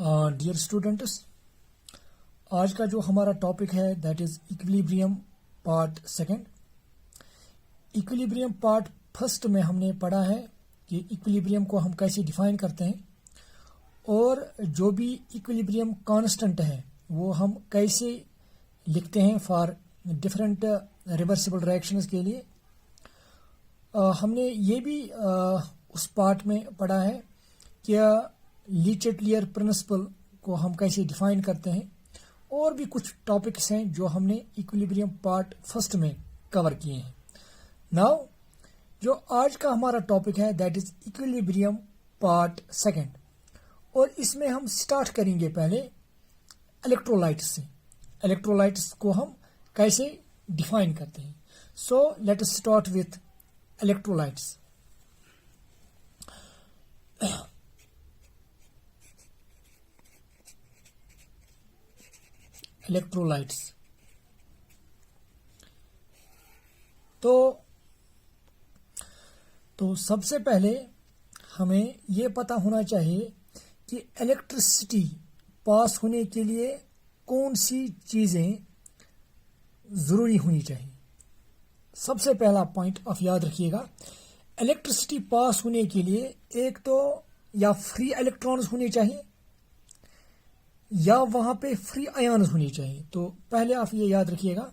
Dear students, आज का जो हमारा टॉपिक है that is equilibrium part second. Equilibrium part first में हमने पढ़ा है कि इक्विलिब्रियम को हम कैसे डिफाइन करते हैं और जो भी इक्विलिब्रियम कांस्टेंट है वो हम कैसे लिखते हैं फॉर डिफरेंट रिवर्सिबल रिएक्शंस के लिए। हमने ये भी उस पार्ट में पढ़ा है कि ली चेटलियर प्रिंसिपल को हम कैसे डिफाइन करते हैं और भी कुछ टॉपिक्स हैं जो हमने इक्विलिब्रियम पार्ट फर्स्ट में कवर किए हैं। नाउ जो आज का हमारा टॉपिक है that is equilibrium part second, और इसमें हम स्टार्ट करेंगे पहले इलेक्ट्रोलाइट्स से। इलेक्ट्रोलाइट्स को हम कैसे डिफाइन करते हैं। So let us start with electrolytes. Electrolytes तो सबसे पहले हमें यह पता होना चाहिए कि इलेक्ट्रिसिटी पास होने के लिए कौन सी चीजें जरूरी होनी चाहिए। सबसे पहला पॉइंट आप याद रखिएगा, इलेक्ट्रिसिटी पास होने के लिए एक तो या फ्री इलेक्ट्रॉन्स होने चाहिए या वहां पे फ्री आयन्स होनी चाहिए। तो पहले आप ये याद रखिएगा,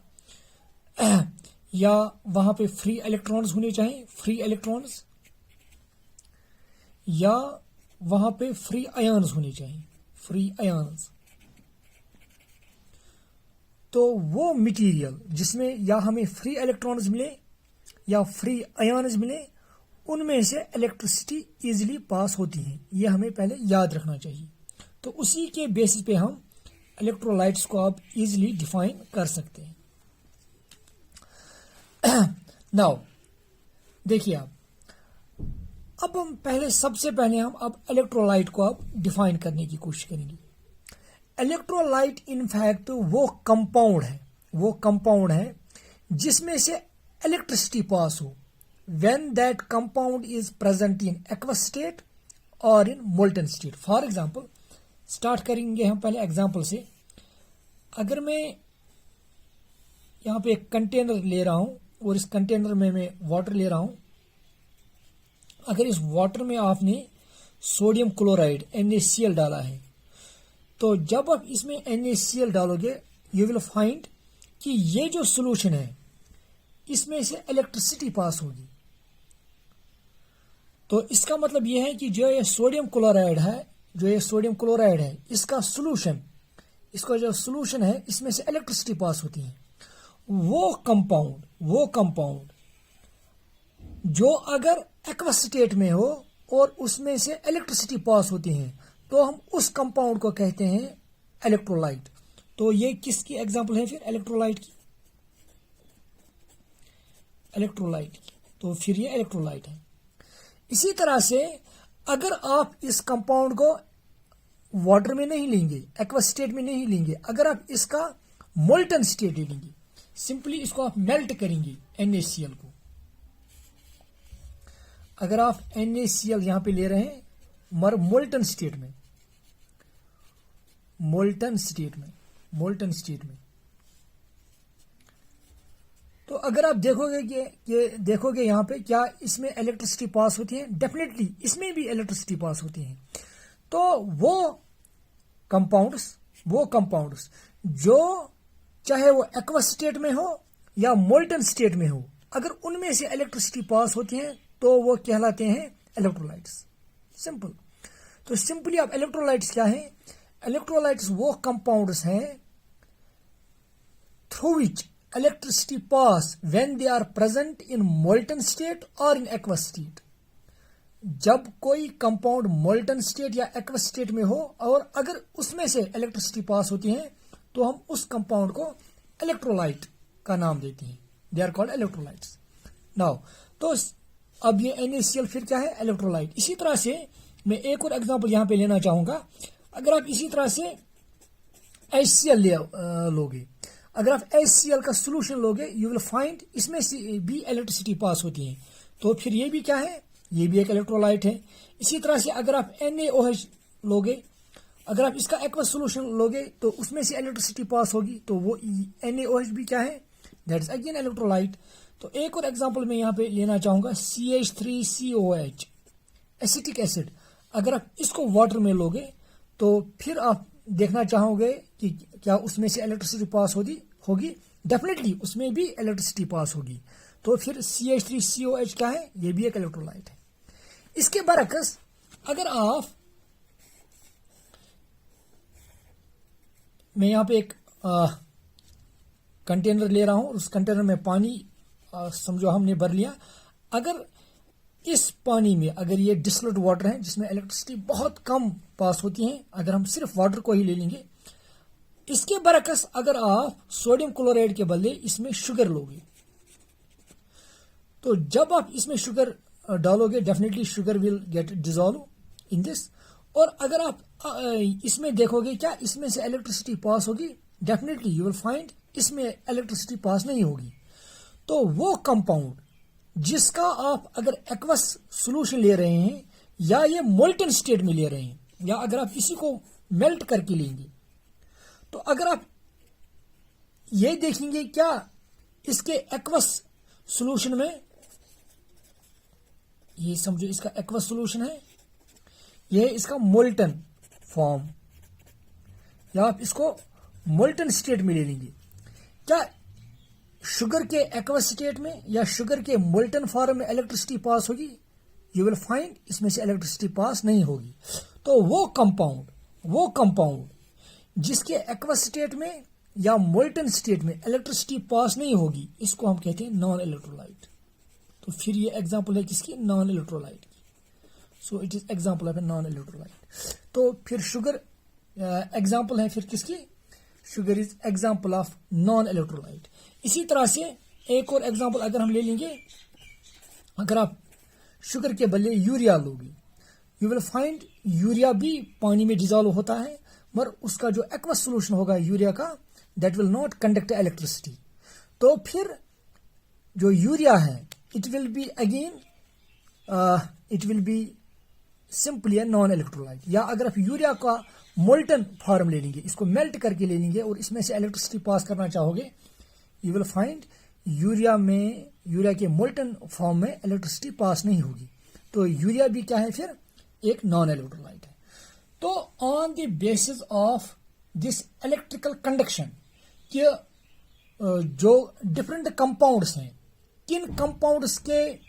या वहां पे फ्री इलेक्ट्रॉन्स होने चाहिए, फ्री इलेक्ट्रॉन्स, या वहां पे फ्री आयन्स होने चाहिए, फ्री आयन्स। तो वो मटेरियल जिसमें या हमें फ्री इलेक्ट्रॉन्स मिले या फ्री आयन्स मिले, उनमें से इलेक्ट्रिसिटी इजीली पास होती है। ये हमें पहले याद रखना चाहिए। तो उसी के बेसिस पे हम इलेक्ट्रोलाइट्स को आप इजीली डिफाइन कर सकते हैं। नाउ देखिए आप, अब हम सबसे पहले हम अब इलेक्ट्रोलाइट को आप डिफाइन करने की कोशिश करेंगे। इलेक्ट्रोलाइट इनफैक्ट वो कंपाउंड है जिसमें से इलेक्ट्रिसिटी पास हो when that compound is present in aqueous state और in molten state. For example start करेंगे हम पहले एग्जांपल से। अगर मैं यहां पे एक कंटेनर ले रहा हूं और इस कंटेनर में मैं वाटर ले रहा हूं, अगर इस वाटर में आपने सोडियम क्लोराइड NaCl डाला है, तो जब आप इसमें NaCl डालोगे यू विल फाइंड कि ये जो सोल्यूशन है इसमें से इलेक्ट्रिसिटी पास होगी। तो इसका मतलब यह है कि जो ये सोडियम क्लोराइड है इसका सोल्यूशन, इसका जो सोल्यूशन है इसमें से इलेक्ट्रिसिटी पास होती है। वो कंपाउंड जो अगर एक्वस स्टेट में हो और उसमें से इलेक्ट्रिसिटी पास होती है तो हम उस कंपाउंड को कहते हैं इलेक्ट्रोलाइट। तो ये किसकी एग्जांपल है फिर इलेक्ट्रोलाइट की? तो फिर ये इलेक्ट्रोलाइट है। इसी तरह से अगर आप इस कंपाउंड को वाटर में नहीं लेंगे, एक्वस स्टेट में नहीं लेंगे, अगर आप इसका मोल्टन स्टेट ले लेंगे, सिंपली इसको आप मेल्ट करेंगे NaCl को। अगर आप NaCl यहां पे ले रहे हैं मगर मोल्टन स्टेट में, तो अगर आप देखोगे यहां पे क्या इसमें इलेक्ट्रिसिटी पास होती है? डेफिनेटली इसमें भी इलेक्ट्रिसिटी पास होती है। तो वो कंपाउंड्स जो चाहे वो एक्वस स्टेट में हो या मोल्टन स्टेट में हो, अगर उनमें से इलेक्ट्रिसिटी पास होती है तो वो कहलाते हैं इलेक्ट्रोलाइट्स। सिंपल। तो सिंपली आप इलेक्ट्रोलाइट्स क्या है? इलेक्ट्रोलाइट्स वो कंपाउंड्स हैं through which electricity pass when they are present in molten state or in aqueous state। जब कोई कंपाउंड मोल्टन स्टेट या एक्वस स्टेट में हो और अगर उसमें से इलेक्ट्रिसिटी पास होती है तो हम उस कंपाउंड को इलेक्ट्रोलाइट का नाम देते हैं। They are called electrolytes. Now तो अब ये NaCl फिर क्या है? इलेक्ट्रोलाइट। इसी तरह से मैं एक और एग्जांपल यहां पे लेना चाहूंगा। अगर आप इसी तरह से HCl लोगे, अगर आप HCl का सोल्यूशन लोगे यू विल फाइंड इसमें से भी इलेक्ट्रिसिटी पास होती है। तो फिर ये भी क्या है? ये भी एक इलेक्ट्रोलाइट है। इसी तरह से अगर आप NaOH लोगे, अगर आप इसका एक्वस सोल्यूशन लोगे तो उसमें से इलेक्ट्रिसिटी पास होगी, तो वो NaOH भी क्या है, दैट इज अगेन इलेक्ट्रोलाइट। तो एक और एग्जांपल मैं यहाँ पे लेना चाहूंगा, CH3COH एसिटिक एसिड। अगर आप इसको वाटर में लोगे तो फिर आप देखना चाहोगे कि क्या उसमें से इलेक्ट्रिसिटी पास होगी, डेफिनेटली उसमें भी इलेक्ट्रिसिटी पास होगी। तो फिर CH3COH क्या है, ये भी एक इलेक्ट्रोलाइट है। इसके बरअक्स अगर आप, मैं यहाँ पे एक कंटेनर ले रहा हूं, उस कंटेनर में पानी समझो हमने भर लिया। अगर इस पानी में अगर ये डिस्टिल्ड वाटर है जिसमें इलेक्ट्रिसिटी बहुत कम पास होती है, अगर हम सिर्फ वाटर को ही ले लेंगे, इसके बरअक्स अगर आप सोडियम क्लोराइड के बदले इसमें शुगर लोगे, तो जब आप इसमें शुगर डालोगे definitely sugar will get dissolve in this. और अगर आप इसमें देखोगे क्या इसमें से इलेक्ट्रिसिटी पास होगी, डेफिनेटली यू विल फाइंड इसमें इलेक्ट्रिसिटी पास नहीं होगी। तो वो कंपाउंड जिसका आप अगर एक्वस सोल्यूशन ले रहे हैं या ये मोल्टन स्टेट में ले रहे हैं, या अगर आप इसी को मेल्ट करके लेंगे, तो अगर आप ये देखेंगे क्या इसके एक्वस सोल्यूशन में, ये समझो इसका एक्वस सोल्यूशन है, ये है इसका मोल्टन फॉर्म, या आप इसको मोल्टन स्टेट में ले लेंगे, क्या शुगर के एक्वस स्टेट में या शुगर के मोल्टन फॉर्म में इलेक्ट्रिसिटी पास होगी? यू विल फाइंड इसमें से इलेक्ट्रिसिटी पास नहीं होगी। तो वो कंपाउंड जिसके एक्वस स्टेट में या मोल्टन स्टेट में इलेक्ट्रिसिटी पास नहीं होगी, इसको हम कहते हैं नॉन इलेक्ट्रोलाइट। तो फिर ये एग्जांपल है किसकी, नॉन इलेक्ट्रोलाइट की। So it is example of a non electrolyte. तो फिर शुगर एग्जांपल है फिर किसकी, sugar is example of non electrolyte. इसी तरह से एक और एग्जांपल अगर हम ले लेंगे, अगर आप शुगर के बदले यूरिया लोगे, यू विल फाइंड यूरिया भी पानी में डिजॉल्व होता है, मगर उसका जो एक्वस सोल्यूशन होगा यूरिया का, that will not conduct electricity. तो फिर जो यूरिया है it will be simply non electrolyte. या अगर आप यूरिया का मोल्टन फॉर्म ले लेंगे, इसको मेल्ट करके ले लेंगे और इसमें से इलेक्ट्रिसिटी पास करना चाहोगे, यू विल फाइंड यूरिया के मोल्टन फॉर्म में इलेक्ट्रिसिटी पास नहीं होगी। तो यूरिया भी क्या है फिर, एक नॉन इलेक्ट्रोलाइट है। तो on the basis of this electrical conduction कि जो डिफरेंट कंपाउंड्स हैं, किन कंपाउंड्स के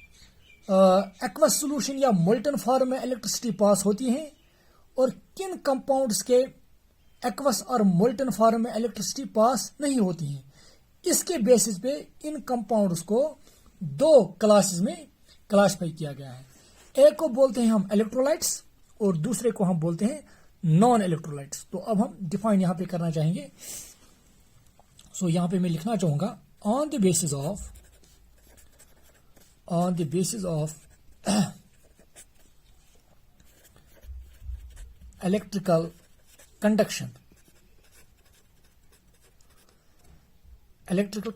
एक्वस सोल्यूशन या मोल्टन फॉर्म में इलेक्ट्रिसिटी पास होती है और किन कंपाउंड्स के एक्वस और मोल्टन फॉर्म में इलेक्ट्रिसिटी पास नहीं होती है, इसके बेसिस पे इन कंपाउंड्स को दो क्लासेस में क्लासिफाई किया गया है। एक को बोलते हैं हम इलेक्ट्रोलाइट्स और दूसरे को हम बोलते हैं नॉन इलेक्ट्रोलाइट्स। तो अब हम डिफाइन यहां पे करना चाहेंगे। सो यहां पे मैं लिखना चाहूंगा, on the basis of electrical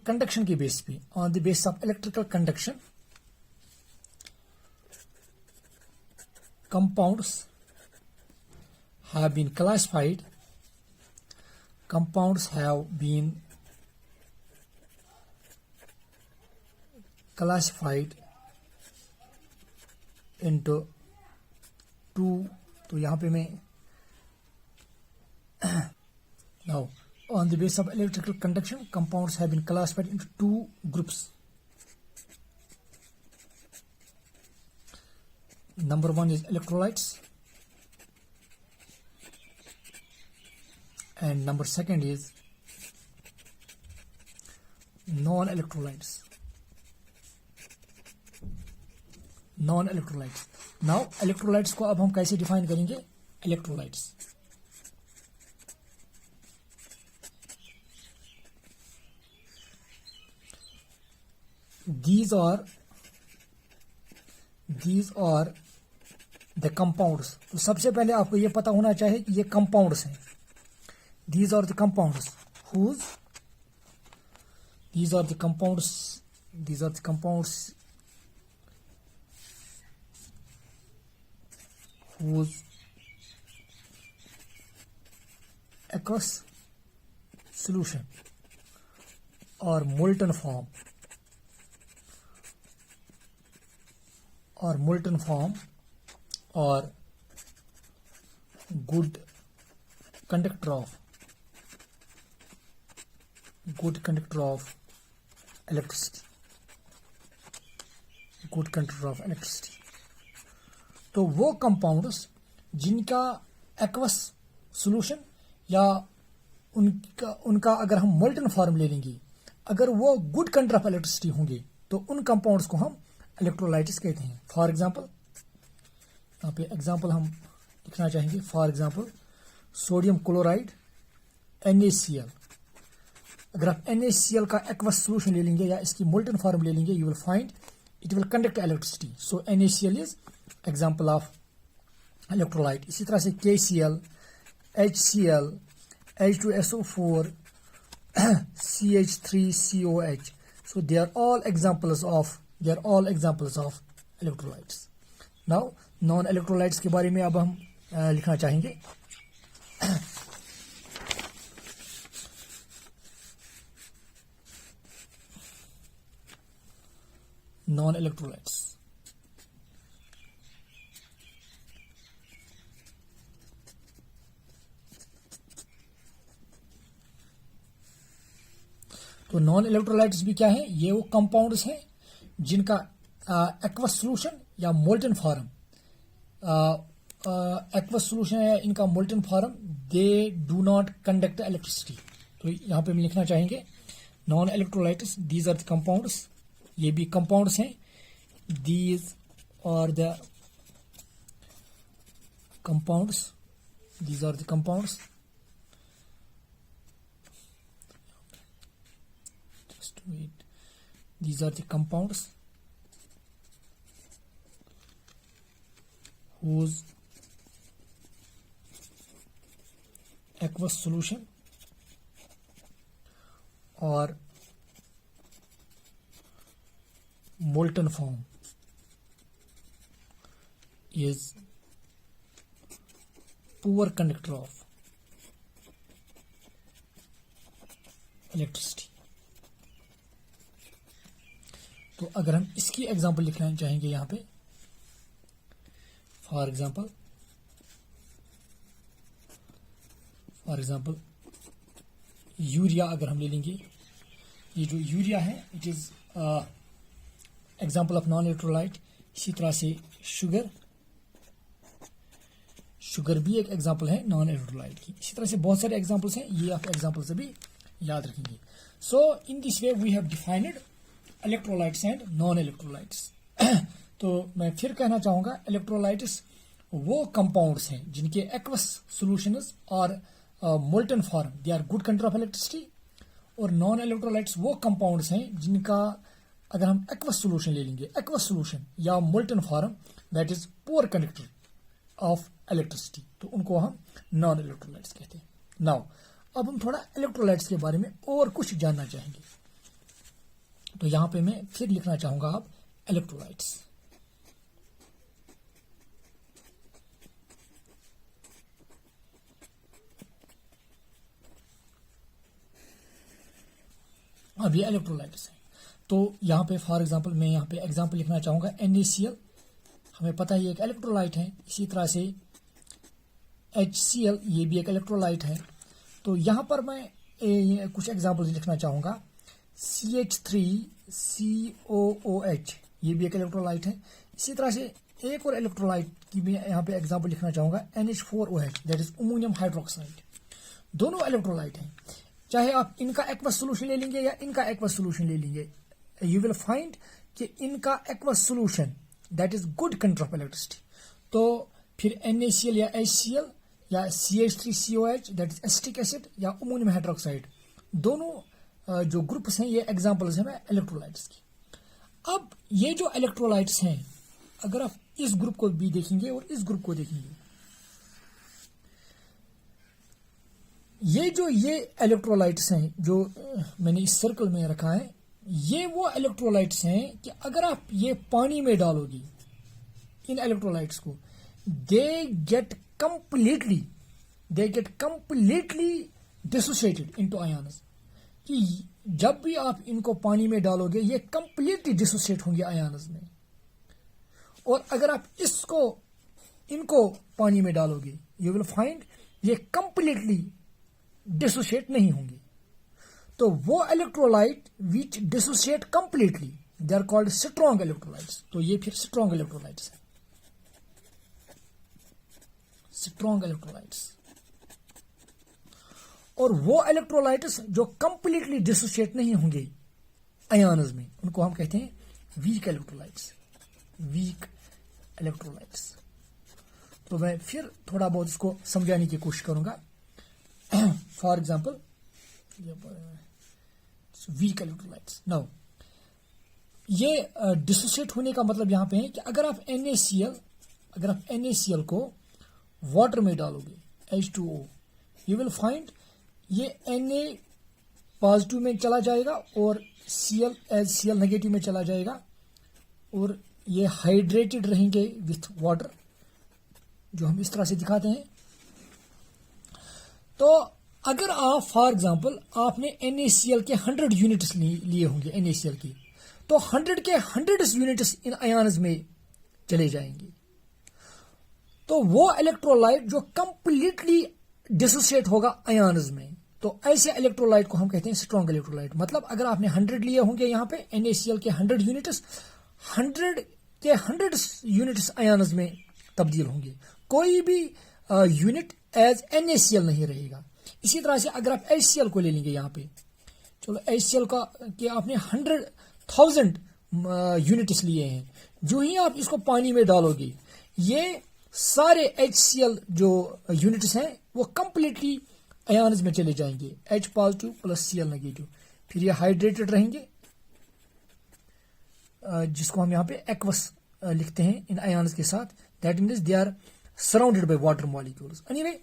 conduction की बेस पे, on the base of electrical conduction, compounds have been classified into two। तो यहां पे मैं now on the basis of electrical conduction, compounds have been classified into two groups. Number one is electrolytes and number second is non-electrolytes. Now electrolytes को अब हम कैसे define करेंगे, electrolytes these are the compounds। तो सबसे पहले आपको ये पता होना चाहिए कि ये कंपाउंड्स हैं। these are the compounds whose aqueous solution or molten form or good conductor of electricity, तो वो कंपाउंड्स जिनका एक्वस सॉल्यूशन या उनका अगर हम मोल्टन फॉर्म ले लेंगे, अगर वो गुड कंडक्टर ऑफ इलेक्ट्रिसिटी होंगे तो उन कंपाउंड्स को हम इलेक्ट्रोलाइट्स कहते हैं। फॉर एग्जांपल यहाँ पे एग्जांपल हम लिखना चाहेंगे, for example sodium chloride NaCl। अगर आप NaCl का एक्वस सॉल्यूशन ले लेंगे या इसकी मोल्टन फॉर्म ले लेंगे, you will find it will conduct electricity. So NaCl is example of electrolyte. इसी तरह से KCl, HCl, H2SO4, CH3COH, so they are all examples of electrolytes. Now non electrolytes के बारे में अब हम लिखना चाहेंगे। नॉन इलेक्ट्रोलाइट्स, तो नॉन इलेक्ट्रोलाइट्स भी क्या है? ये वो कंपाउंड्स हैं जिनका एक्वस सॉल्यूशन या मोल्टन फॉर्म, एक्वस सॉल्यूशन है इनका molten form, they do not conduct electricity. तो यहां पे हम लिखना चाहेंगे non electrolytes, these are the compounds, ये भी कंपाउंड्स हैं, these are the compounds, these are the compounds, just wait, these are the compounds whose aqueous solution or molten form is poor conductor of electricity. तो अगर हम इसकी example लिखना चाहेंगे यहां पे, फॉर एग्जांपल यूरिया अगर हम ले लेंगे, ये जो यूरिया है it is example of non electrolyte. इसी तरह से शुगर भी एक एग्जांपल है नॉन इलेक्ट्रोलाइट की। इसी तरह से बहुत सारे एग्जांपल्स हैं, ये आप एग्जांपल से भी याद रखेंगे। So in this way we have defined electrolytes and non electrolytes. तो मैं फिर कहना चाहूंगा, इलेक्ट्रोलाइट्स वो कंपाउंड्स हैं जिनके एक्वस सॉल्यूशंस और molten form they are good conductor of electricity, और नॉन इलेक्ट्रोलाइट्स वो कंपाउंड्स हैं जिनका अगर हम एक्वस सॉल्यूशन ले लेंगे, एक्वस सॉल्यूशन या molten form, that is poor conductor of electricity, तो उनको हम नॉन इलेक्ट्रोलाइट्स कहते हैं। नाउ अब हम थोड़ा इलेक्ट्रोलाइट्स के बारे में और कुछ जानना चाहेंगे। तो यहां पे मैं फिर लिखना चाहूंगा आप इलेक्ट्रोलाइट्स। अब ये इलेक्ट्रोलाइट्स हैं, तो यहां पे फॉर एग्जांपल मैं यहां पे एग्जांपल लिखना चाहूंगा NaCl, हमें पता है ये एक इलेक्ट्रोलाइट है। इसी तरह से HCl, ये भी एक इलेक्ट्रोलाइट है। तो यहां पर मैं कुछ एग्जांपल्स लिखना चाहूंगा। CH3COOH, ये भी एक इलेक्ट्रोलाइट है। इसी तरह से एक और इलेक्ट्रोलाइट की मैं यहां पे एग्जांपल लिखना चाहूंगा, NH4OH, that is ammonium hydroxide. दोनों इलेक्ट्रोलाइट हैं, चाहे आप इनका एक्वस सॉल्यूशन ले लेंगे या इनका एक्वस सॉल्यूशन ले लेंगे, यू विल फाइंड कि इनका aqueous solution that is good conductor of electricity. तो फिर NaCl या HCl या CH3COH that is acetic acid या अमोनियम हाइड्रोक्साइड, दोनों जो ग्रुप्स हैं ये एग्जांपल्स हैं इलेक्ट्रोलाइट्स की। अब ये जो इलेक्ट्रोलाइट्स हैं, अगर आप इस ग्रुप को भी देखेंगे और इस ग्रुप को देखेंगे, ये इलेक्ट्रोलाइट्स हैं जो मैंने इस सर्कल में रखा है, ये वो इलेक्ट्रोलाइट्स हैं कि अगर आप ये पानी में डालोगे इन इलेक्ट्रोलाइट्स को, they get they get completely dissociated into ions, कि जब भी आप इनको पानी में डालोगे ये कंप्लीटली डिसोसिएट होंगे आयन्स में, और अगर आप इनको पानी में डालोगे यू विल फाइंड ये कंप्लीटली डिसोसिएट नहीं होंगे। तो वो electrolyte which dissociate completely they are called strong electrolytes. तो ये फिर स्ट्रॉन्ग इलेक्ट्रोलाइट्स है, स्ट्रॉन्ग इलेक्ट्रोलाइट्स। और वो इलेक्ट्रोलाइट्स जो कंप्लीटली डिसोसिएट नहीं होंगे आयन्स में, उनको हम कहते हैं वीक इलेक्ट्रोलाइट्स, वीक इलेक्ट्रोलाइट्स। तो मैं फिर थोड़ा बहुत इसको समझाने की कोशिश करूंगा। For example weak electrolytes. Now ये डिसोसिएट होने का मतलब यहां पे है कि अगर आप NaCl को वाटर में डालोगे H2O, यू विल फाइंड ये Na पॉजिटिव में चला जाएगा और Cl नेगेटिव में चला जाएगा, और ये हाइड्रेटेड रहेंगे विथ वाटर, जो हम इस तरह से दिखाते हैं। तो अगर आप फॉर एग्जांपल आपने NaCl के 100 यूनिट्स लिए होंगे NaCl की, तो 100 के 100 यूनिट्स इन आयन्स में चले जाएंगे। तो वो इलेक्ट्रोलाइट जो कंप्लीटली डिसोसिएट होगा आयन्स में, तो ऐसे इलेक्ट्रोलाइट को हम कहते हैं स्ट्रॉन्ग इलेक्ट्रोलाइट। मतलब अगर आपने 100 लिए होंगे यहाँ पे NaCl के 100 यूनिट्स, 100 के 100 यूनिट्स आयन्स में तब्दील होंगे, कोई भी यूनिट एज NaCl नहीं रहेगा। इसी तरह से अगर आप HCl को ले लेंगे यहाँ पे, चलो HCl का कि आपने 100,000 यूनिट्स लिए हैं, जो ही आप इसको पानी में डालोगे ये सारे HCl जो यूनिट्स हैं वो कंप्लीटली आयन्स में चले जाएंगे, H positive plus Cl negative. फिर ये हाइड्रेटेड रहेंगे, जिसको हम यहाँ पे एक्वस लिखते हैं इन आयन्स के साथ, that means they are surrounded by water molecules. Anyway,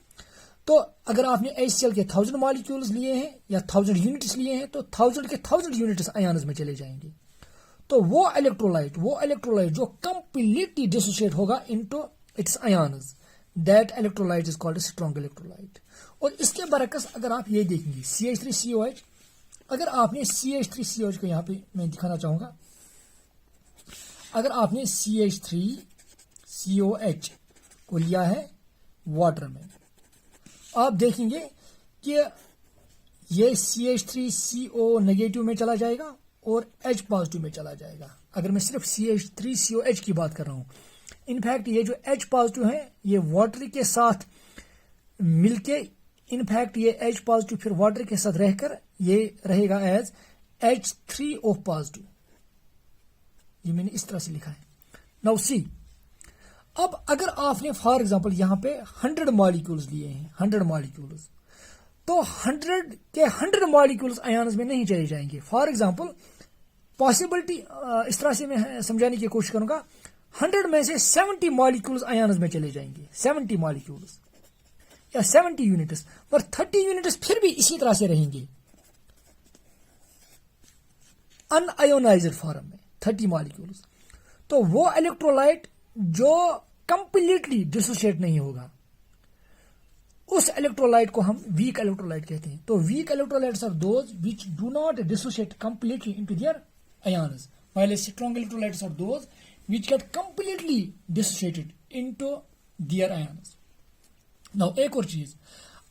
तो अगर आपने HCl के 1000 मॉलिक्यूल्स लिए हैं या 1000 यूनिट्स लिए हैं, तो 1000 के 1000 यूनिट्स आयन्स में चले जाएंगे। तो वो इलेक्ट्रोलाइट जो कंप्लीटली डिसोसिएट होगा into its ions, that electrolyte is called strong electrolyte. और इसके बरकस अगर आप ये देखेंगे CH3COH, अगर आपने CH3COH को यहाँ पे मैं दिखाना चाहूंगा, अगर आपने CH3COH को लिया है वाटर में, आप देखेंगे कि ये CH3CO नेगेटिव में चला जाएगा और H पॉजिटिव में चला जाएगा। अगर मैं सिर्फ CH3COH की बात कर रहा हूं, इनफैक्ट ये जो H पॉजिटिव है ये वाटर के साथ मिलके, इनफैक्ट ये H पॉजिटिव फिर वाटर के साथ रहकर ये रहेगा एज H3O पॉजिटिव। ये मैंने इस तरह से लिखा है। नाउ सी, अब अगर आपने फॉर एग्जांपल यहां पे 100 मॉलिक्यूल्स लिए हैं, 100 मॉलिक्यूल्स, तो 100 के 100 मॉलिक्यूल्स आयन्स में नहीं चले जाएंगे। फॉर एग्जांपल पॉसिबिलिटी इस तरह से मैं समझाने की कोशिश करूंगा, 100 में से 70 मॉलिक्यूल्स आयन्स में चले जाएंगे, 70 मॉलिक्यूल्स या 70 यूनिट्स, पर 30 यूनिट्स फिर भी इसी तरह से रहेंगे अनआयोनाइज्ड फॉर्म में, 30 मॉलिक्यूल्स। तो वो इलेक्ट्रोलाइट जो कंप्लीटली डिसोसिएट नहीं होगा, उस इलेक्ट्रोलाइट को हम वीक इलेक्ट्रोलाइट कहते हैं। तो weak electrolytes are those which do not dissociate completely into their ions, while strong electrolytes are those which get completely dissociated into their ions. Now एक और चीज,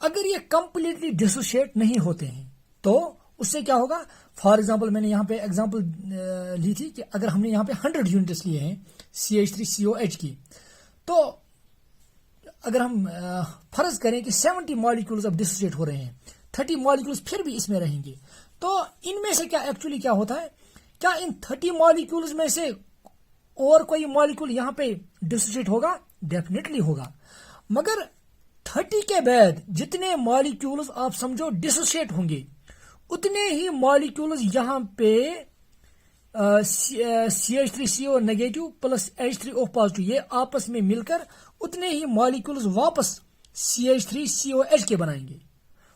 अगर ये कंप्लीटली डिसोसिएट नहीं होते हैं तो उससे क्या होगा। फॉर एग्जाम्पल मैंने यहाँ पे एग्जाम्पल ली थी कि अगर हमने यहाँ पे 100 यूनिट्स लिए हैं CH3COH की, तो अगर हम फर्ज करें कि 70 मॉलिक्यूल्स अब डिसोसिएट हो रहे हैं, 30 मॉलिक्यूल्स फिर भी इसमें रहेंगे, तो इनमें से क्या एक्चुअली क्या होता है, क्या इन 30 मॉलिक्यूल्स में से और कोई मॉलिक्यूल यहाँ पे डिसोसिएट होगा? डेफिनेटली होगा, मगर 30 के बाद जितने मॉलिक्यूल्स आप समझो डिसोसिएट होंगे, उतने ही मॉलिक्यूल्स यहाँ पे CH3CO negative plus H3O positive ये आपस में मिलकर उतने ही मॉलिक्यूल्स वापस CH3COH के बनाएंगे।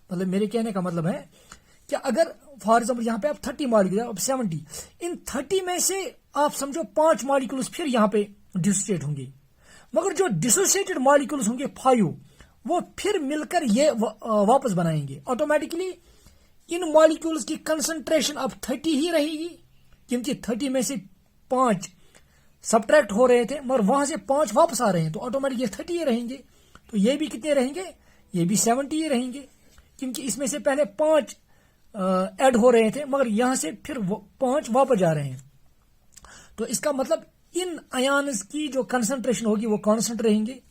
मतलब मेरे कहने का मतलब है कि अगर फॉर एग्जाम्पल यहाँ पे आप 30 मॉलिक्यूल, अब 70, इन 30 में से आप समझो 5 मॉलिक्यूल्स फिर यहाँ पे डिसोसिएट होंगे, मगर जो डिसोसिएटेड मॉलिक्यूल्स होंगे 5, वो फिर मिलकर ये वापस बनाएंगे ऑटोमेटिकली। इन मॉलिक्यूल्स की कंसंट्रेशन अब 30 ही रहेगी, क्योंकि 30 में से 5 सब्ट्रैक्ट हो रहे थे मगर वहां से 5 वापस आ रहे हैं, तो ऑटोमेटिक ये 30 ही रहेंगे। तो ये भी कितने रहेंगे, ये भी 70 ही रहेंगे, क्योंकि इसमें से पहले 5 ऐड हो रहे थे मगर यहां से फिर 5 वापस जा रहे हैं। तो इसका मतलब इन आयन्स की जो कंसंट्रेशन होगी वो कांस्टेंट रहेंगे।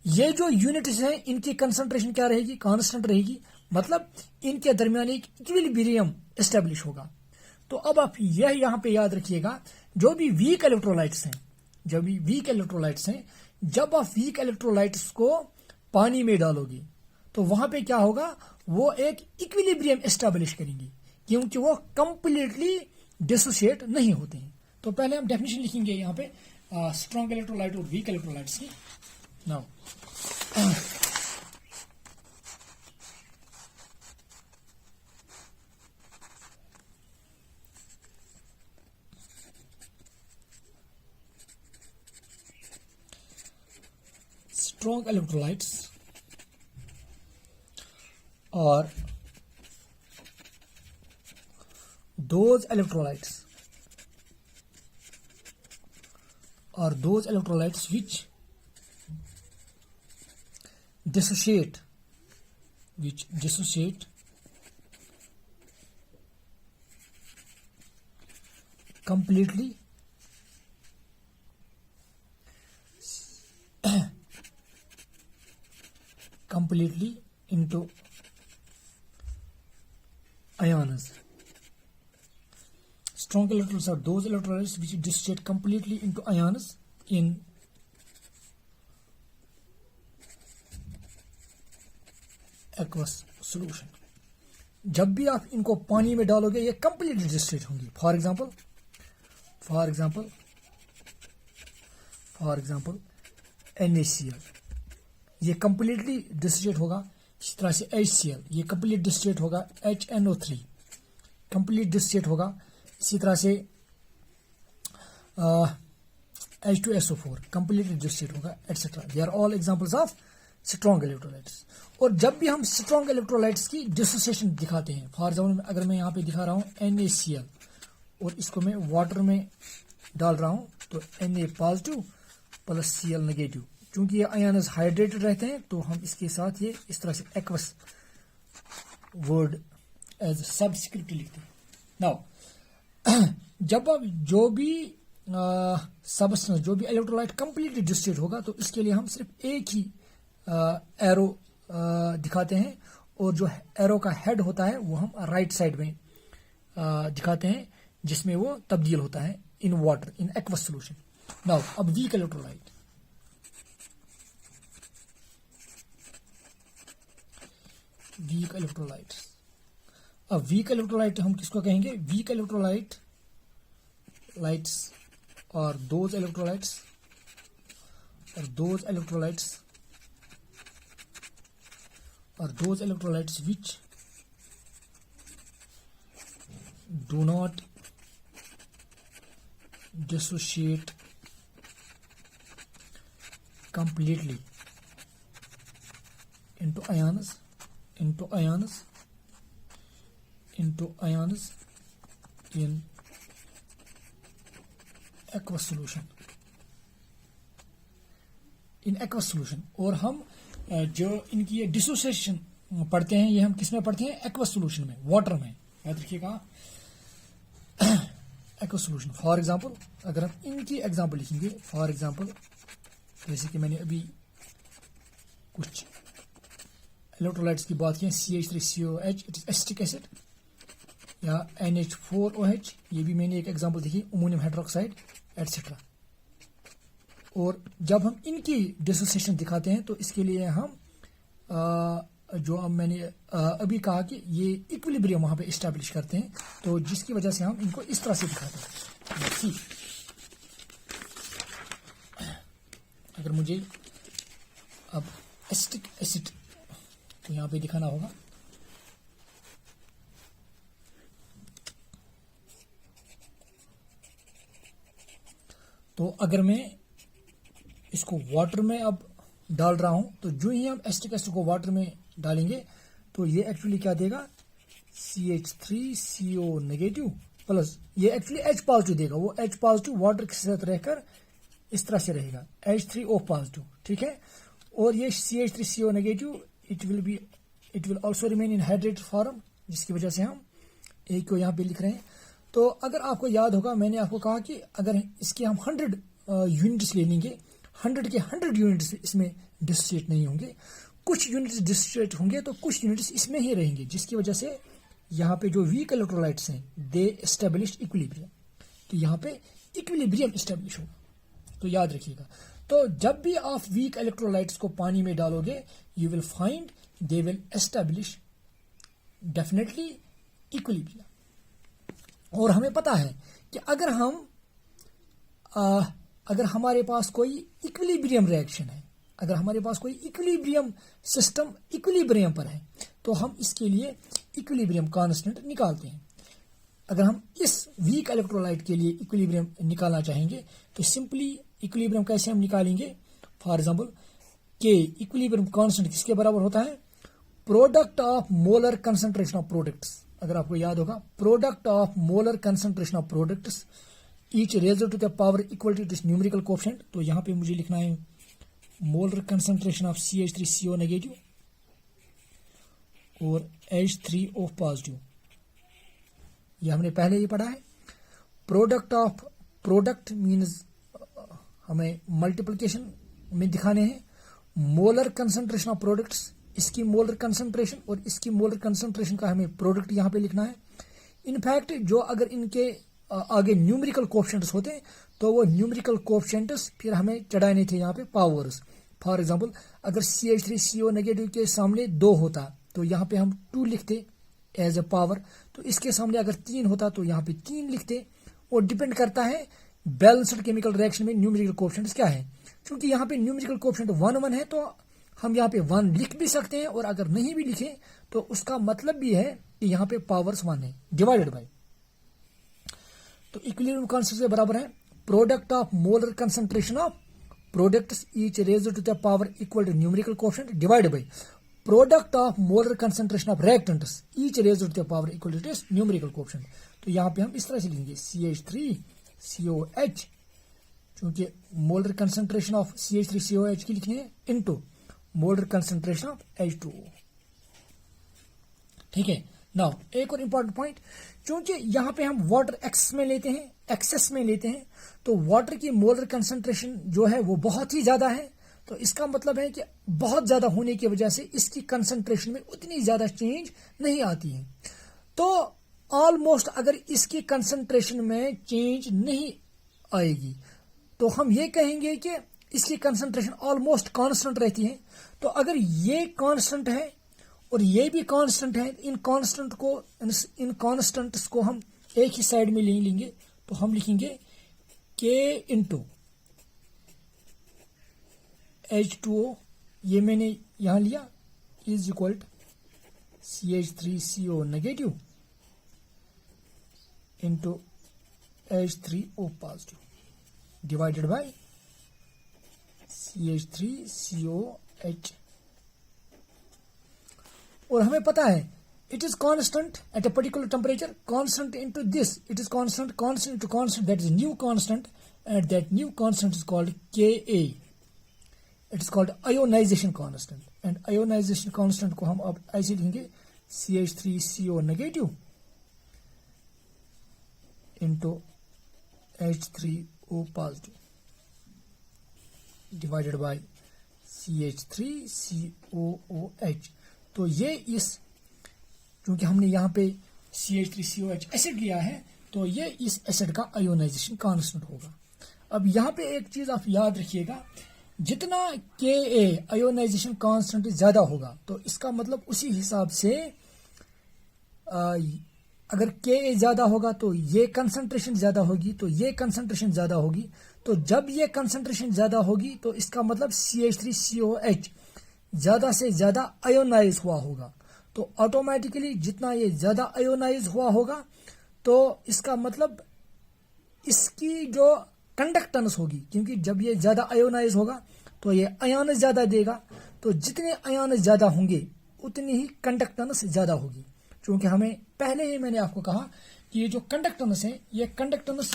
ये जो यूनिट्स हैं इनकी कंसंट्रेशन क्या रहेगी, कांस्टेंट रहेगी। मतलब इनके दरमियान एक इक्विलिब्रियम एस्टेब्लिश होगा। तो अब आप यह यहां पे याद रखिएगा, जो भी वीक इलेक्ट्रोलाइट्स हैं, जब आप वीक इलेक्ट्रोलाइट्स को पानी में डालोगे तो वहां पे क्या होगा, वो एक इक्विलिब्रियम एस्टेब्लिश करेंगे, क्योंकि वो कंप्लीटली डिसोसिएट नहीं होते हैं। तो पहले हम डेफिनेशन लिखेंगे यहाँ पे स्ट्रॉन्ग इलेक्ट्रोलाइट और वीक इलेक्ट्रोलाइट्स की। Now strong electrolytes are those electrolytes which dissociate completely into ions. Strong electrolytes are those electrolytes which dissociate completely into ions in aqueous solution. जब भी आप इनको पानी में डालोगे ये completely dissociate होंगी। फॉर एग्जाम्पल NaCl ये कंप्लीटली डिसोसिएट होगा। इसी तरह से HCl ये कंप्लीट डिसोसिएट होगा। HNO3 कंप्लीट डिसोसिएट होगा। इसी तरह से H2SO4 कंप्लीटली डिसोसिएट होगा, etcetera. They are all examples of strong electrolytes. और जब भी हम स्ट्रॉन्ग इलेक्ट्रोलाइट्स की डिसोसिएशन दिखाते हैं, फॉर एग्जाम्पल अगर मैं यहाँ पे दिखा रहा हूँ NaCl और इसको मैं वाटर में डाल रहा हूँ, तो Na positive plus Cl negative, क्योंकि ये आयन्स हाइड्रेटेड रहते हैं तो हम इसके साथ ये इस तरह से एक्वस वर्ड एज सबस्क्रिप्ट लिखते हैं। नाउ जब अब जो भी सबस्टेंस, जो भी इलेक्ट्रोलाइट कंप्लीटली डिस्ट्रिब्यूट होगा, तो इसके लिए हम सिर्फ एक ही एरो दिखाते हैं, और जो एरो का हेड होता है वो हम राइट साइड में दिखाते हैं, जिसमें वो तब्दील होता है in water, in aqueous solution. Now अब वीक इलेक्ट्रोलाइट, वीक इलेक्ट्रोलाइट। अब वीक इलेक्ट्रोलाइट हम किसको कहेंगे, वीक इलेक्ट्रोलाइट्स और those electrolytes which do not dissociate completely into ions in aqueous solution। और हम जो इनकी ये डिसोसिएशन पढ़ते हैं, ये हम किस में पढ़ते हैं, एक्वस सोल्यूशन में, वाटर में। याद रखिएगा एक्वस सोल्यूशन। फॉर एग्जांपल अगर हम इनकी एग्जांपल लिखेंगे, फॉर एग्जांपल जैसे कि मैंने अभी कुछ इलेक्ट्रोलाइट्स की बात की, CH3COH it is acetic acid, या NH4OH ये भी मैंने एक एग्जांपल देखी, अमोनियम हाइड्रोक्साइड एटसेट्रा। और जब हम इनकी डिसोसिएशन दिखाते हैं तो इसके लिए हम जो अब मैंने अभी कहा कि ये इक्विलिब्रियम वहां पे एस्टैब्लिश करते हैं, तो जिसकी वजह से हम इनको इस तरह से दिखाते हैं। अगर मुझे अब एसिटिक एसिड तो यहाँ पे दिखाना होगा, तो अगर मैं इसको वाटर में अब डाल रहा हूं, तो जो ही हम एसिटिक एसिड को वाटर में डालेंगे तो ये एक्चुअली क्या देगा, CH3CO नेगेटिव प्लस ये एक्चुअली H पॉजिटिव देगा। वो H पॉजिटिव वाटर के साथ रहकर इस तरह से रहेगा, H3O पॉजिटिव, ठीक है। और ये CH3CO negative it will also remain in hydrated form, जिसकी वजह से हम A को यहाँ पे लिख रहे हैं। तो अगर आपको याद होगा, मैंने आपको कहा कि अगर इसके हम 100 यूनिट्स ले लेंगे, 100 के 100 यूनिट्स इसमें डिसोसिएट नहीं होंगे, कुछ यूनिट्स डिसोसिएट होंगे तो कुछ यूनिट्स इसमें ही रहेंगे, जिसकी वजह से यहाँ पे जो वीक इलेक्ट्रोलाइट्स हैं दे एस्टेब्लिश इक्विलिब्रियम। तो यहाँ पे इक्विलिब्रियम एस्टेब्लिश होगा, तो याद रखिएगा। तो जब भी आप वीक इलेक्ट्रोलाइट्स को पानी में डालोगे, you will find they will establish definitely equilibrium. और हमें पता है कि अगर हमारे पास कोई इक्विलिब्रियम रिएक्शन है, अगर हमारे पास कोई इक्विलिब्रियम सिस्टम इक्विलिब्रियम पर है, तो हम इसके लिए इक्विलिब्रियम कांस्टेंट निकालते हैं। अगर हम इस वीक इलेक्ट्रोलाइट के लिए इक्विलिब्रियम निकालना चाहेंगे तो सिंपली इक्विलिब्रियम कैसे हम निकालेंगे, फॉर एग्जांपल के इक्विलिब्रियम कांस्टेंट किसके बराबर होता है, product of molar concentration of products. अगर आपको याद होगा, product of molar concentration of products each raised to the power equal to this numerical coefficient. तो यहां पे मुझे लिखना है molar concentration of CH3CO negative और H3O पॉजिटिव, ये हमने पहले ही पढ़ा है। प्रोडक्ट ऑफ प्रोडक्ट मीन्स हमें मल्टीप्लिकेशन में दिखाने हैं, मोलर कंसंट्रेशन ऑफ प्रोडक्ट्स, इसकी मोलर कंसंट्रेशन और इसकी मोलर कंसंट्रेशन का हमें प्रोडक्ट यहाँ पे लिखना है। इनफैक्ट जो अगर इनके आगे न्यूमेरिकल कोएफिशिएंट्स होते तो वो न्यूमेरिकल कोएफिशिएंट्स फिर हमें चढ़ाने थे यहाँ पे पावर्स। फॉर एग्जांपल अगर CH3CO नेगेटिव के सामने 2 होता तो यहाँ पे हम 2 लिखते एज अ पावर, तो इसके सामने अगर 3 होता तो यहाँ पे 3 लिखते। और डिपेंड करता है बैलेंस्ड केमिकल रिएक्शन में न्यूमेरिकल कोएफिशिएंट्स क्या है। क्योंकि यहाँ पे न्यूमेरिकल कोएफिशिएंट 1 है तो हम यहाँ पे 1 लिख भी सकते हैं, और अगर नहीं भी लिखे तो उसका मतलब भी है कि यहाँ पे पावर्स 1 है डिवाइडेड बाय। तो इक्विलिब्रियम कांस्टेंट से बराबर है product of molar concentration of products each raised to the power equal to numerical coefficient divided by product of molar concentration of reactants each raised to the power equal to this numerical coefficient. तो यहाँ पे हम इस तरह से लिखेंगे CH3COH, क्योंकि molar concentration of CH3COH की लिखनी है into molar concentration of H2O, ठीक है। नाउ एक और इंपॉर्टेंट पॉइंट, क्योंकि यहाँ पे हम वाटर एक्सेस में लेते हैं तो वाटर की मोलर कंसंट्रेशन जो है वो बहुत ही ज्यादा है। तो इसका मतलब है कि बहुत ज्यादा होने की वजह से इसकी कंसंट्रेशन में उतनी ज्यादा चेंज नहीं आती है। तो ऑलमोस्ट अगर इसकी कंसंट्रेशन में चेंज नहीं आएगी तो हम ये कहेंगे कि इसकी कंसंट्रेशन ऑलमोस्ट कांस्टेंट रहती है। तो अगर ये कांस्टेंट है और ये भी कांस्टेंट है, इन कांस्टेंट्स को हम एक ही साइड में ले लेंगे, तो हम लिखेंगे K इंटू H2O, ये मैंने यहां लिया, is equal to CH3CO negative into H3O positive divided by CH3COH। और हमें पता है it is constant at a particular temperature, constant into this, it is constant into constant, that is new constant, and that new constant is called Ka. It is called ionization constant, and ionization constant को हम अब ऐसे लिखेंगे CH3CO negative into H3O positive divided bye CH3COOH। तो ये इस, क्योंकि हमने यहाँ पे CH3COH एसिड लिया है तो ये इस एसिड का आयोनाइजेशन कांस्टेंट होगा। अब यहाँ पे एक चीज आप याद रखिएगा, जितना Ka आयोनाइजेशन कांस्टेंट ज्यादा होगा तो इसका मतलब उसी हिसाब से अगर Ka ज्यादा होगा तो ये कंसंट्रेशन ज्यादा होगी, तो ये कंसंट्रेशन ज्यादा होगी। तो जब ये कंसंट्रेशन ज्यादा होगी तो इसका मतलब CH3COH ज्यादा से ज्यादा आयोनाइज हुआ होगा। तो ऑटोमेटिकली जितना ये ज्यादा आयोनाइज हुआ होगा तो इसका मतलब इसकी जो कंडक्टेंस होगी, क्योंकि जब ये ज्यादा आयोनाइज होगा तो ये आयन ज्यादा देगा। तो जितने आयन ज्यादा होंगे उतनी ही कंडक्टेंस ज्यादा होगी, क्योंकि हमें पहले ही मैंने आपको कहा कि ये जो कंडक्टेंस है, ये कंडक्टेंस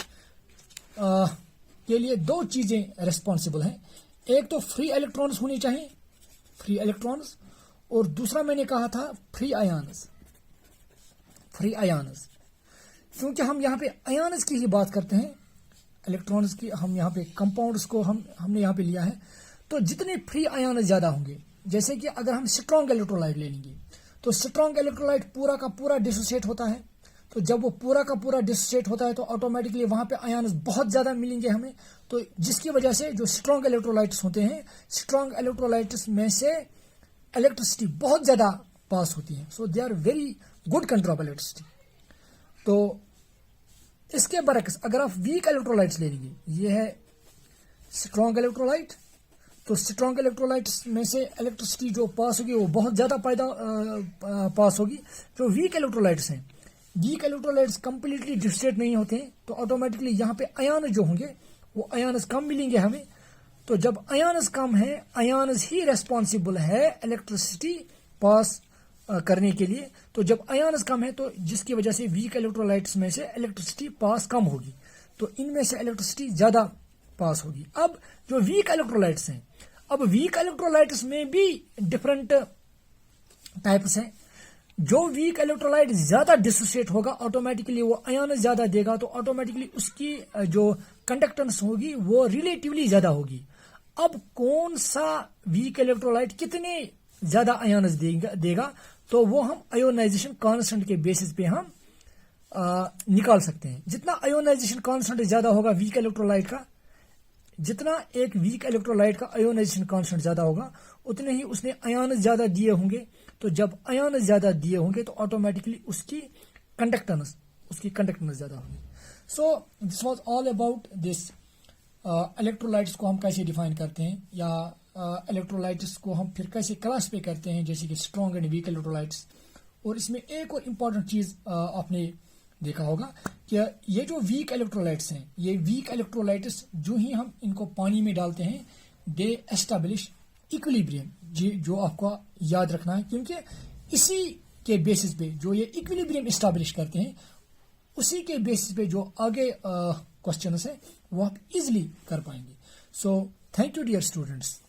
के लिए दो चीजें रिस्पॉन्सिबल हैं। एक तो फ्री इलेक्ट्रॉन्स होने चाहिए, फ्री इलेक्ट्रॉन्स, और दूसरा मैंने कहा था फ्री आयन्स, फ्री आयन्स। क्योंकि हम यहाँ पे आयन्स की ही बात करते हैं, इलेक्ट्रॉन्स की हम यहाँ पे कंपाउंड्स को हमने यहाँ पे लिया है। तो जितने फ्री आयन ज्यादा होंगे, जैसे कि अगर हम स्ट्रॉन्ग इलेक्ट्रोलाइट ले लेंगे, तो स्ट्रॉन्ग इलेक्ट्रोलाइट पूरा का पूरा डिसोसिएट होता है। तो जब वो पूरा का पूरा डिसोसिएट होता है तो ऑटोमेटिकली वहां पे आयन बहुत ज्यादा मिलेंगे हमें। तो जिसकी वजह से जो स्ट्रॉन्ग इलेक्ट्रोलाइट्स होते हैं, स्ट्रॉन्ग इलेक्ट्रोलाइट्स में से इलेक्ट्रिसिटी बहुत ज्यादा पास होती है। So they are very good conductor of electricity. तो इसके बरक्स अगर आप वीक इलेक्ट्रोलाइट्स ले लेंगे, ये है स्ट्रॉन्ग इलेक्ट्रोलाइट, तो स्ट्रॉन्ग इलेक्ट्रोलाइट्स में से इलेक्ट्रिसिटी जो पास होगी वो बहुत ज्यादा पास होगी। जो वीक इलेक्ट्रोलाइट्स हैं, वीक इलेक्ट्रोलाइट्स कंप्लीटली डिसोसिएट नहीं होते हैं, तो ऑटोमेटिकली यहाँ पे आयन जो होंगे वो आयन्स कम मिलेंगे हमें। तो जब आयन्स कम है, आयन्स ही रेस्पॉन्सिबल है इलेक्ट्रिसिटी पास करने के लिए। तो जब आयन्स कम है तो जिसकी वजह से वीक इलेक्ट्रोलाइट्स में से इलेक्ट्रिसिटी पास कम होगी, तो इनमें से इलेक्ट्रिसिटी ज्यादा पास होगी। अब जो वीक इलेक्ट्रोलाइट्स हैं, अब वीक इलेक्ट्रोलाइट्स में भी डिफरेंट टाइप्स हैं। जो वीक इलेक्ट्रोलाइट ज्यादा डिसोसिएट होगा, ऑटोमेटिकली वो आयन ज्यादा देगा, तो ऑटोमेटिकली उसकी जो कंडक्टेंस होगी वो रिलेटिवली ज्यादा होगी। अब कौन सा वीक इलेक्ट्रोलाइट कितने ज्यादा आयन देगा, तो वो हम आयोनाइजेशन कांस्टेंट के बेसिस पे हम निकाल सकते हैं। जितना आयोनाइजेशन कांस्टेंट ज्यादा होगा वीक इलेक्ट्रोलाइट का, जितना एक वीक इलेक्ट्रोलाइट का आयोनाइजेशन कांस्टेंट ज्यादा होगा, उतने ही उसने आयन ज्यादा दिए होंगे। तो जब आयन ज्यादा दिए होंगे तो ऑटोमेटिकली उसकी कंडक्टेंस ज्यादा होगी। So this was all about this electrolytes को हम कैसे डिफाइन करते हैं, या इलेक्ट्रोलाइट्स को हम फिर कैसे क्लास पे करते हैं, जैसे कि स्ट्रॉन्ग एंड वीक इलेक्ट्रोलाइट्स। और इसमें एक और इम्पॉर्टेंट चीज आपने देखा होगा कि ये जो वीक इलेक्ट्रोलाइट्स हैं, ये वीक इलेक्ट्रोलाइट्स जो ही हम इनको पानी में डालते हैं, दे एस्टैब्लिश इक्विलिब्रियम, जो आपको याद रखना है, क्योंकि इसी के बेसिस पे जो ये इक्विलिब्रियम एस्टैब्लिश करते हैं, उसी के बेसिस पे जो आगे क्वेश्चंस है वो आप इजिली कर पाएंगे। So thank you dear students.